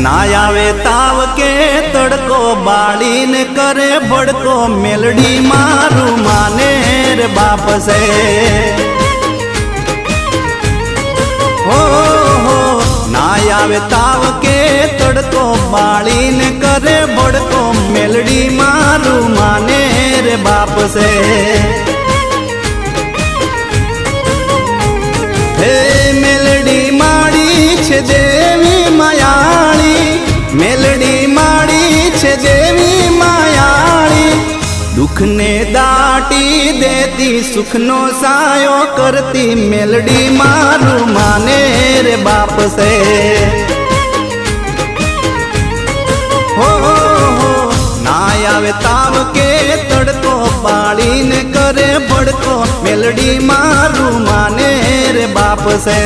ना आवे ताव के तड़को बाड़ी ने करे भड़को मेलडी मारू माने रे बाप से हो ना आवे ताव के तड़को बाड़ी ने करे भड़को मेलडी मारू माने रे बाप से हे मेलडी माड़ी छे देवी मायाड़ी मेलडी माड़ी छे देवी मायाड़ी दुख ने दाटी देती सुख नो सायो करती मेलडी मारू माने रे बाप से हो ना आवे ताव के तड़को पाड़ी ने करे भड़को मेलडी मारू माने रे बाप से।